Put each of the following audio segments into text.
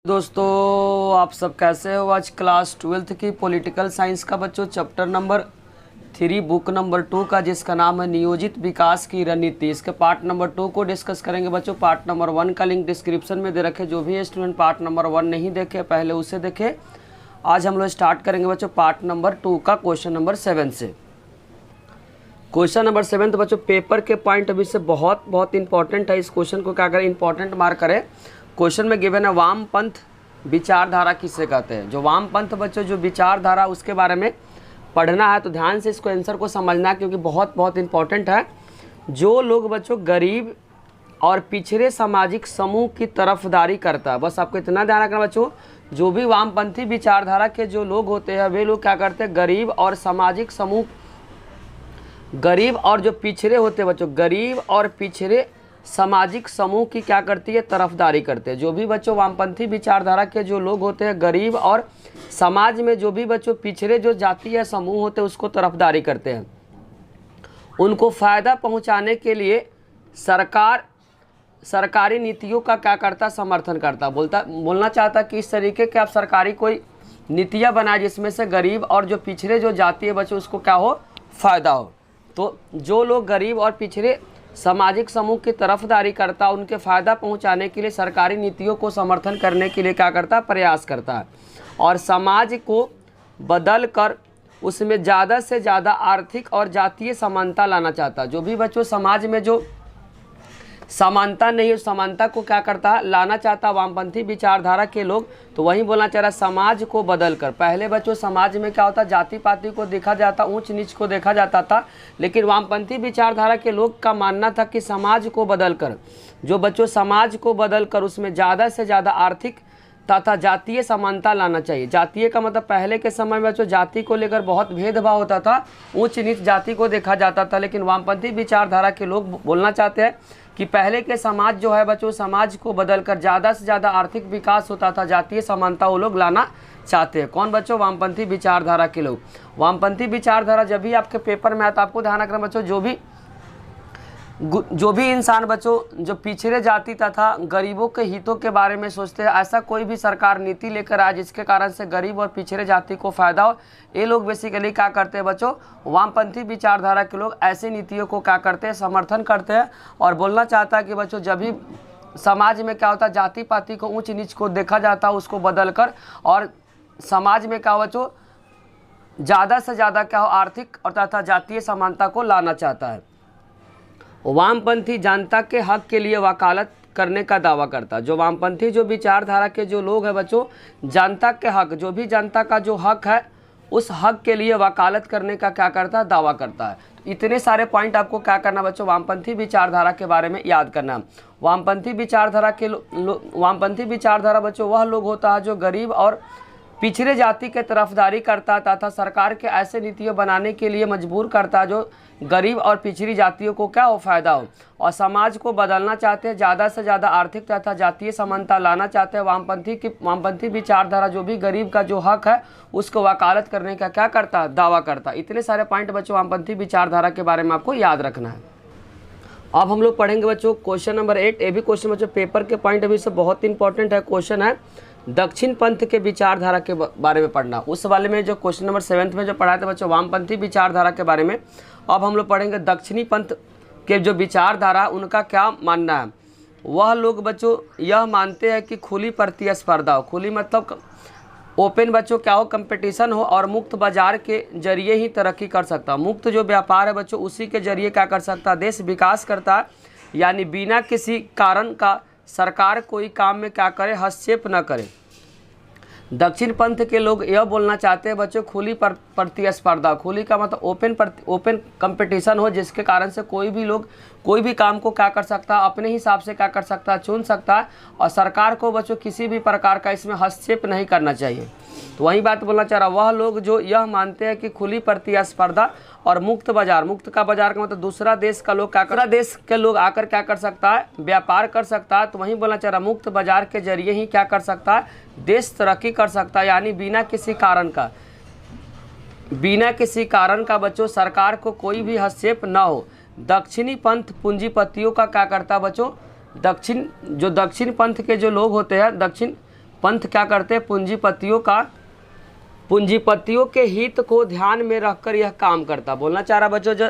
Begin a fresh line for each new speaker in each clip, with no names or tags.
दोस्तों आप सब कैसे हो। आज क्लास 12th की पॉलिटिकल साइंस का बच्चों चैप्टर नंबर 3 बुक नंबर 2 का जिसका नाम है नियोजित विकास की रणनीति, इसके पार्ट नंबर 2 को डिस्कस करेंगे बच्चों। पार्ट नंबर 1 का लिंक डिस्क्रिप्शन में दे रखे, जो भी स्टूडेंट पार्ट नंबर 1 नहीं देखे पहले उसे देखे। आज हम लोग स्टार्ट करेंगे बच्चों पार्ट नंबर 2 का क्वेश्चन नंबर 7 से। क्वेश्चन नंबर 7 तो बच्चों पेपर के पॉइंट ऑफ व्यू से बहुत इंपॉर्टेंट है। इस क्वेश्चन को क्या करें, इंपॉर्टेंट मार्क करें। क्वेश्चन में गिवन है वामपंथ विचारधारा किसे कहते हैं। जो वामपंथ बच्चों जो विचारधारा उसके बारे में पढ़ना है, तो ध्यान से इसको आंसर को समझना है क्योंकि बहुत इंपॉर्टेंट है। जो लोग बच्चों गरीब और पिछड़े सामाजिक समूह की तरफदारी करता है, बस आपको इतना ध्यान रखना बच्चों। जो भी वामपंथी विचारधारा के जो लोग होते हैं वे लोग क्या करते हैं, गरीब और सामाजिक समूह, गरीब और जो पिछड़े होते हैं बच्चों, गरीब और पिछड़े सामाजिक समूह की क्या करती है, तरफदारी करते हैं। जो भी बच्चों वामपंथी विचारधारा के जो लोग होते हैं गरीब और समाज में जो भी बच्चों पिछड़े जो जाति या समूह होते हैं उसको तरफदारी करते हैं। उनको फ़ायदा पहुंचाने के लिए सरकारी नीतियों का क्या करता, समर्थन करता। बोलना चाहता कि इस तरीके के आप सरकारी कोई नीतियाँ बनाए जिसमें से गरीब और जो पिछड़े जो जाति है बच्चों उसको क्या हो, फ़ायदा हो। तो जो लोग गरीब और पिछड़े सामाजिक समूह की तरफदारी करता, उनके फ़ायदा पहुंचाने के लिए सरकारी नीतियों को समर्थन करने के लिए क्या करता, प्रयास करता है। और समाज को बदल कर उसमें ज़्यादा से ज़्यादा आर्थिक और जातीय समानता लाना चाहता। जो भी बच्चों समाज में जो समानता नहीं है, समानता को क्या करता, लाना चाहता वामपंथी विचारधारा के लोग। तो वहीं बोलना चाह रहा समाज को बदल कर। पहले बच्चों समाज में क्या होता, जाति पाति को देखा जाता, ऊंच नीच को देखा जाता था, लेकिन वामपंथी विचारधारा के लोग का मानना था कि समाज को बदल कर, जो बच्चों समाज को बदल कर उसमें ज़्यादा से ज़्यादा आर्थिक तथा जातीय समानता लाना चाहिए। जातीय का मतलब पहले के समय में बच्चों जाति को लेकर बहुत भेदभाव होता था, ऊंच नीच जाति को देखा जाता था। लेकिन वामपंथी विचारधारा के लोग बोलना चाहते हैं कि पहले के समाज जो है बच्चों, समाज को बदलकर ज़्यादा से ज़्यादा आर्थिक विकास होता था, जातीय समानता वो लोग लाना चाहते हैं। कौन बच्चों, वामपंथी विचारधारा के लोग। वामपंथी विचारधारा जब भी आपके पेपर में आता, आपको ध्यान रखना बच्चों, जो भी इंसान बच्चों जो पिछड़े जाति तथा गरीबों के हितों के बारे में सोचते हैं, ऐसा कोई भी सरकार नीति लेकर आए जिसके कारण से गरीब और पिछड़े जाति को फ़ायदा हो, ये लोग बेसिकली क्या करते हैं बच्चों, वामपंथी विचारधारा के लोग ऐसी नीतियों को क्या करते हैं, समर्थन करते हैं। और बोलना चाहता है कि बच्चों जब भी समाज में क्या होता है, जाति पाति को ऊँच नीच को देखा जाता है उसको बदल कर, और समाज में क्या बच्चों ज़्यादा से ज़्यादा क्या हो, आर्थिक और तथा जातीय समानता को लाना चाहता है। वामपंथी जनता के हक के लिए वकालत करने का दावा करता। जो वामपंथी जो विचारधारा के जो लोग हैं बच्चों, जनता के हक, जो भी जनता का जो हक है उस हक के लिए वकालत करने का क्या करता है, दावा करता है। तो इतने सारे पॉइंट आपको क्या करना बच्चों, वामपंथी विचारधारा के बारे में याद करना। वामपंथी विचारधारा बच्चों वह लोग होता है जो गरीब और पिछड़े जाति के तरफदारी करता तथा सरकार के ऐसे नीतियाँ बनाने के लिए मजबूर करता जो गरीब और पिछड़ी जातियों को क्या हो, फायदा हो, और समाज को बदलना चाहते हैं, ज़्यादा से ज़्यादा आर्थिक तथा जातीय समानता लाना चाहते हैं। वामपंथी विचारधारा जो भी गरीब का जो हक है उसको वकालत करने का क्या करता है, दावा करता है। इतने सारे पॉइंट बच्चों वामपंथी विचारधारा के बारे में आपको याद रखना है। अब हम लोग पढ़ेंगे बच्चों क्वेश्चन नंबर 8। ये भी क्वेश्चन बच्चों पेपर के पॉइंट अभी से बहुत इंपॉर्टेंट है। क्वेश्चन है दक्षिण पंथ के विचारधारा के बारे में पढ़ना। उस वाले में जो क्वेश्चन नंबर 7 में जो पढ़ाया था बच्चों वामपंथी विचारधारा के बारे में, अब हम लोग पढ़ेंगे दक्षिणी पंथ के जो विचारधारा उनका क्या मानना है। वह लोग बच्चों यह मानते हैं कि खुली प्रतिस्पर्धा हो, खुली मतलब ओपन बच्चों क्या हो, कंपटीशन हो, और मुक्त बाजार के जरिए ही तरक्की कर सकता। मुक्त जो व्यापार है बच्चों उसी के जरिए क्या कर सकता, देश विकास करता है। यानी बिना किसी कारण का सरकार कोई काम में क्या करे, हस्तक्षेप न करे। दक्षिण पंथ के लोग यह बोलना चाहते हैं बच्चों खुली प्रतिस्पर्धा, खुली का मतलब ओपन कंपटीशन हो, जिसके कारण से कोई भी लोग कोई भी काम को क्या कर सकता है, अपने हिसाब से क्या कर सकता है, चुन सकता है, और सरकार को बच्चों किसी भी प्रकार का इसमें हस्तक्षेप नहीं करना चाहिए। तो वही बात बोलना चाह रहा, वह लोग जो यह मानते हैं कि खुली प्रतिस्पर्धा और मुक्त बाजार, मुक्त का बाजार का मतलब दूसरा देश का लोग क्या कर, देश के लोग आकर क्या कर सकता है, व्यापार कर सकता है। तो वहीं बोलना चाह रहा मुक्त बाजार के जरिए ही क्या कर सकता है, देश तरक्की कर सकता है। यानी बिना किसी कारण का बच्चों सरकार को कोई भी हस्तक्षेप न हो। दक्षिणी पंथ पूंजीपतियों का क्या करता बच्चों, दक्षिण पंथ के जो लोग होते हैं, दक्षिण पंथ क्या करते हैं, पूंजीपतियों के हित को ध्यान में रखकर यह काम करता। बोलना चाह रहा बच्चों, जो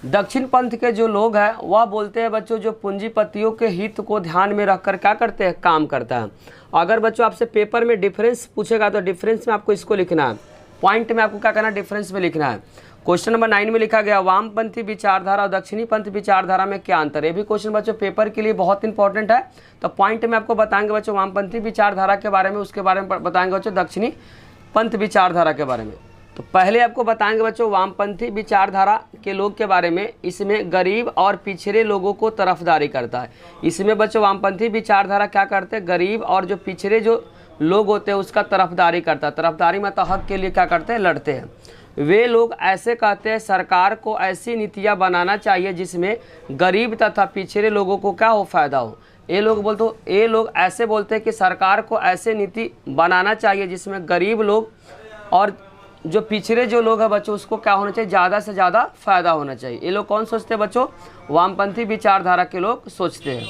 दक्षिण पंथ के जो लोग हैं वह बोलते हैं बच्चों जो पूंजीपतियों के हित को ध्यान में रखकर क्या करते हैं, काम करता है। अगर बच्चों आपसे पेपर में डिफरेंस पूछेगा तो डिफरेंस में आपको इसको लिखना है, पॉइंट में आपको क्या करना है, डिफरेंस में लिखना है। क्वेश्चन नंबर 9 में लिखा गया वामपंथी विचारधारा और दक्षिणी पंथ विचारधारा में क्या अंतर है। ये भी क्वेश्चन बच्चों पेपर के लिए बहुत इंपॉर्टेंट है। तो पॉइंट में आपको बताएंगे बच्चों वामपंथी विचारधारा के बारे में, उसके बारे में बताएंगे बच्चों दक्षिणी पंथ विचारधारा के बारे में। तो पहले आपको बताएंगे बच्चों वामपंथी विचारधारा के लोग के बारे में। इसमें गरीब और पिछड़े लोगों को तरफदारी करता है। इसमें बच्चों वामपंथी विचारधारा क्या करते हैं, गरीब और जो पिछड़े जो लोग होते हैं उसका तरफदारी करता है। तरफदारी मतलब हक के लिए क्या करते हैं, लड़ते हैं। वे लोग ऐसे कहते हैं सरकार को ऐसी नीतियाँ बनाना चाहिए जिसमें गरीब तथा पिछड़े लोगों को क्या हो, फायदा हो। ये लोग ऐसे बोलते हैं कि सरकार को ऐसे नीति बनाना चाहिए जिसमें गरीब लोग और जो पिछड़े जो लोग हैं बच्चों उसको क्या होना चाहिए, ज़्यादा से ज़्यादा फायदा होना चाहिए। ये लोग कौन सोचते हैं बच्चों, वामपंथी विचारधारा के लोग सोचते हैं।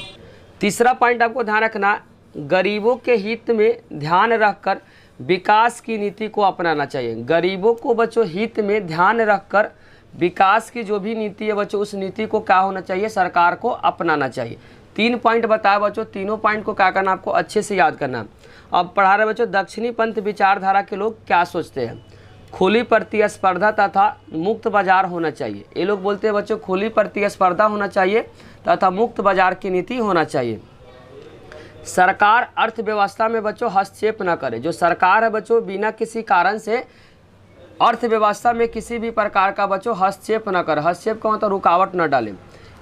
तीसरा पॉइंट आपको ध्यान रखना, गरीबों के हित में ध्यान रखकर विकास की नीति को अपनाना चाहिए। गरीबों को बच्चों हित में ध्यान रखकर विकास की जो भी नीति है बच्चों उस नीति को क्या होना चाहिए, सरकार को अपनाना चाहिए। 3 पॉइंट बताया बच्चों, तीनों पॉइंट को क्या करना आपको अच्छे से याद करना। अब पढ़ा रहे बच्चों दक्षिणी पंथ विचारधारा के लोग क्या सोचते हैं, खुली प्रतिस्पर्धा तथा मुक्त बाजार होना चाहिए। ये लोग बोलते हैं बच्चों खुली प्रतिस्पर्धा होना चाहिए तथा मुक्त बाजार की नीति होना चाहिए। सरकार अर्थव्यवस्था में बच्चों हस्तक्षेप न करे। जो सरकार है बच्चों बिना किसी कारण से अर्थव्यवस्था में किसी भी प्रकार का बच्चों हस्तक्षेप न करे। हस्तक्षेप का मतलब रुकावट न डाले।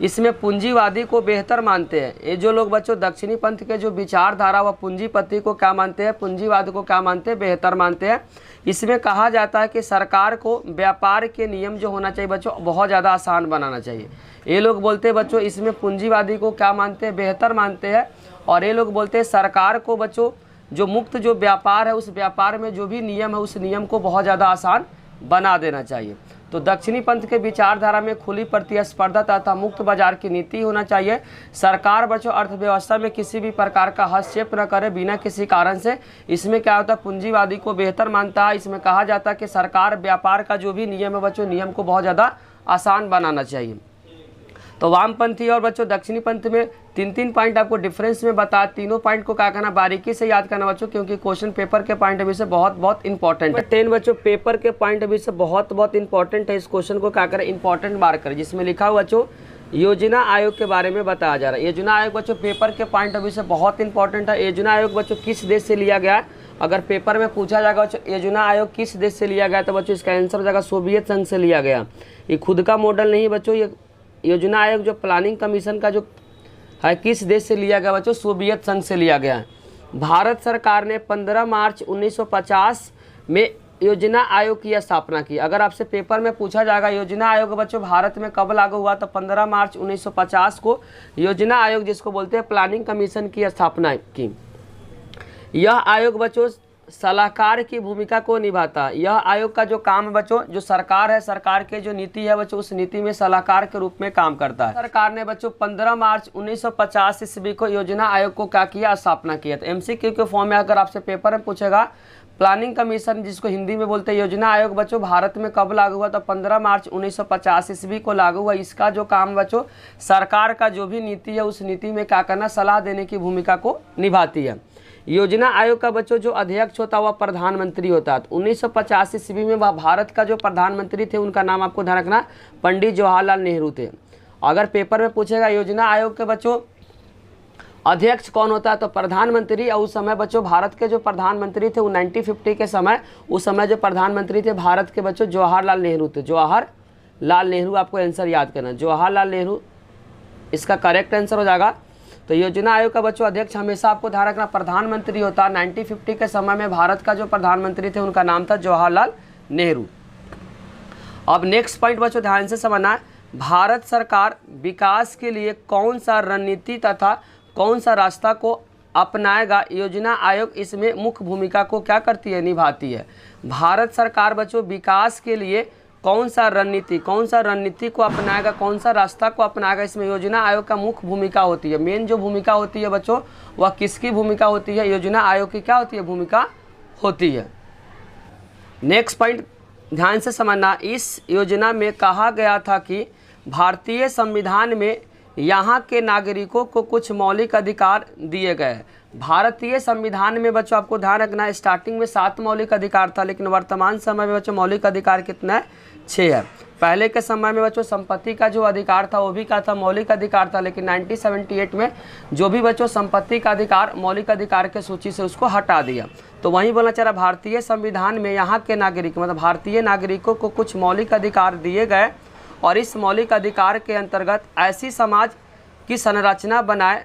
इसमें पूंजीवादी को बेहतर मानते हैं। ये जो लोग बच्चों दक्षिणी पंथ के जो विचारधारा व पूंजीपति को क्या मानते हैं, पूंजीवाद को क्या मानते हैं, बेहतर मानते हैं। इसमें कहा जाता है कि सरकार को व्यापार के नियम जो होना चाहिए बच्चों बहुत ज़्यादा आसान बनाना चाहिए। ये लोग बोलते हैं बच्चों इसमें पूंजीवादी को क्या मानते हैं, बेहतर मानते हैं। और ये लोग बोलते हैं सरकार को बच्चों जो मुक्त जो व्यापार है उस व्यापार में जो भी नियम है उस नियम को बहुत ज़्यादा आसान बना देना चाहिए। तो दक्षिणी पंथ के विचारधारा में खुली प्रतिस्पर्धा तथा मुक्त बाजार की नीति होना चाहिए। सरकार बच्चों अर्थव्यवस्था में किसी भी प्रकार का हस्तक्षेप न करे बिना किसी कारण से। इसमें क्या होता है, पूंजीवादी को बेहतर मानता है। इसमें कहा जाता है कि सरकार व्यापार का जो भी नियम है बच्चों नियम को बहुत ज़्यादा आसान बनाना चाहिए। तो वामपंथी और बच्चों दक्षिणी पंथ में 3 पॉइंट आपको डिफरेंस में बता, तीनों पॉइंट को क्या करना बारीकी से याद करना बच्चों, क्योंकि क्वेश्चन पेपर के पॉइंट ऑफ व्यू से बहुत इंपॉर्टेंट है। 10 बच्चों पेपर के पॉइंट ऑफ व्यू से बहुत इंपॉर्टेंट है। इस क्वेश्चन को क्या करें, इंपॉर्टेंट मार्क करें, जिसमें लिखा हुआ बच्चों योजना आयोग के बारे में बताया जा रहा है। योजना आयोग बच्चों पेपर के पॉइंट ऑफ व्यू से बहुत इंपॉर्टेंट है। योजना आयोग बच्चों किस देश से लिया गया है, अगर पेपर में पूछा जाएगा बच्चों योजना आयोग किस देश से लिया गया तो बच्चों इसका आंसर हो जाएगा सोवियत संघ से लिया गया। ये खुद का मॉडल नहीं बच्चों, ये योजना आयोग जो प्लानिंग कमीशन का जो है किस देश से लिया गया बच्चों, सोवियत संघ से लिया गया है। भारत सरकार ने 15 मार्च 1950 में योजना आयोग की स्थापना की। अगर आपसे पेपर में पूछा जाएगा योजना आयोग बच्चों भारत में कब लागू हुआ तो 15 मार्च 1950 को योजना आयोग जिसको बोलते हैं प्लानिंग कमीशन की स्थापना की। यह आयोग बच्चों सलाहकार की भूमिका को निभाता है। यह आयोग का जो काम है बच्चों, जो सरकार है, सरकार के जो नीति है बच्चों उस नीति में सलाहकार के रूप में काम करता है। सरकार ने बच्चों 15 मार्च 1950 ईस्वी को योजना आयोग को क्या किया, स्थापना किया। तो एमसीक्यू के फॉर्म में अगर आपसे पेपर में पूछेगा प्लानिंग कमीशन जिसको हिंदी में बोलते हैं योजना आयोग बच्चों भारत में कब लागू हुआ तो 15 मार्च 1950 ईस्वी को लागू हुआ। इसका जो काम बच्चों सरकार का जो भी नीति है उस नीति में क्या करना, सलाह देने की भूमिका को निभाती है। योजना आयोग का बच्चों जो अध्यक्ष होता है वह प्रधानमंत्री होता है। 1950 ईस्वी में वह भारत का जो प्रधानमंत्री थे उनका नाम आपको ध्यान रखना पंडित जवाहरलाल नेहरू थे। अगर पेपर में पूछेगा योजना आयोग के बच्चों अध्यक्ष कौन होता है तो प्रधानमंत्री। और उस समय बच्चों भारत के जो प्रधानमंत्री थे वो 1950 के समय उस समय जो प्रधानमंत्री थे भारत के बच्चों जवाहरलाल नेहरू थे। जवाहरलाल नेहरू आपको आंसर याद करना, जवाहरलाल नेहरू इसका करेक्ट आंसर हो जाएगा। तो योजना आयोग का बच्चों अध्यक्ष हमेशा आपको ध्यान रखना प्रधानमंत्री होता है। 1950 के समय में भारत का जो प्रधानमंत्री थे उनका नाम था जवाहरलाल नेहरू। अब नेक्स्ट पॉइंट बच्चों ध्यान से समझना है, भारत सरकार विकास के लिए कौन सा रणनीति तथा कौन सा रास्ता को अपनाएगा, योजना आयोग इसमें मुख्य भूमिका को क्या करती है, निभाती है। भारत सरकार बच्चों विकास के लिए कौन सा रणनीति को अपनाएगा, कौन सा रास्ता को अपनाएगा, इसमें योजना आयोग का मुख्य भूमिका होती है। मेन जो भूमिका होती है बच्चों वह किसकी भूमिका होती है, योजना आयोग की क्या होती है, भूमिका होती है। नेक्स्ट पॉइंट ध्यान से समझना, इस योजना में कहा गया था कि भारतीय संविधान में यहाँ के नागरिकों को कुछ मौलिक अधिकार दिए गए। भारतीय संविधान में बच्चों आपको ध्यान रखना है, स्टार्टिंग में 7 मौलिक अधिकार था, लेकिन वर्तमान समय में बच्चों मौलिक अधिकार कितना है, 6 है। पहले के समय में बच्चों संपत्ति का जो अधिकार था वो भी क्या था, मौलिक अधिकार था, लेकिन 1978 में जो भी बच्चों संपत्ति का अधिकार मौलिक अधिकार के सूची से उसको हटा दिया। तो वहीं बोलना चाह रहा, भारतीय संविधान में यहाँ के नागरिक मतलब भारतीय नागरिकों को कुछ मौलिक अधिकार दिए गए और इस मौलिक अधिकार के अंतर्गत ऐसी समाज की संरचना बनाए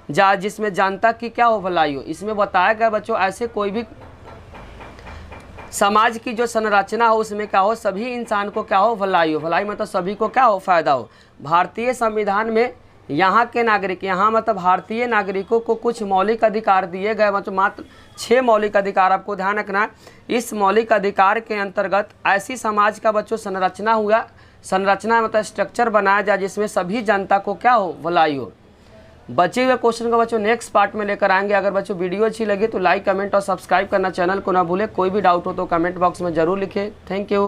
जा जिसमें जनता की क्या हो, भलाई हो। इसमें बताया गया बच्चों ऐसे कोई भी समाज की जो संरचना हो उसमें क्या हो, सभी इंसान को क्या हो, भलाई हो। भलाई मतलब सभी को क्या हो, फायदा हो। भारतीय संविधान में यहाँ के नागरिक, यहाँ मतलब भारतीय नागरिकों को कुछ मौलिक अधिकार दिए गए, मतलब मात्र 6 मौलिक अधिकार आपको ध्यान रखना। इस मौलिक अधिकार के अंतर्गत ऐसी समाज का बच्चों संरचना हुआ, संरचना मतलब स्ट्रक्चर बनाया जाए जिसमें सभी जनता को क्या हो, भलाई हो। बचे हुए क्वेश्चन को बच्चों नेक्स्ट पार्ट में लेकर आएंगे। अगर बच्चों वीडियो अच्छी लगी तो लाइक, कमेंट और सब्सक्राइब करना चैनल को ना भूले। कोई भी डाउट हो तो कमेंट बॉक्स में जरूर लिखें। Thank you.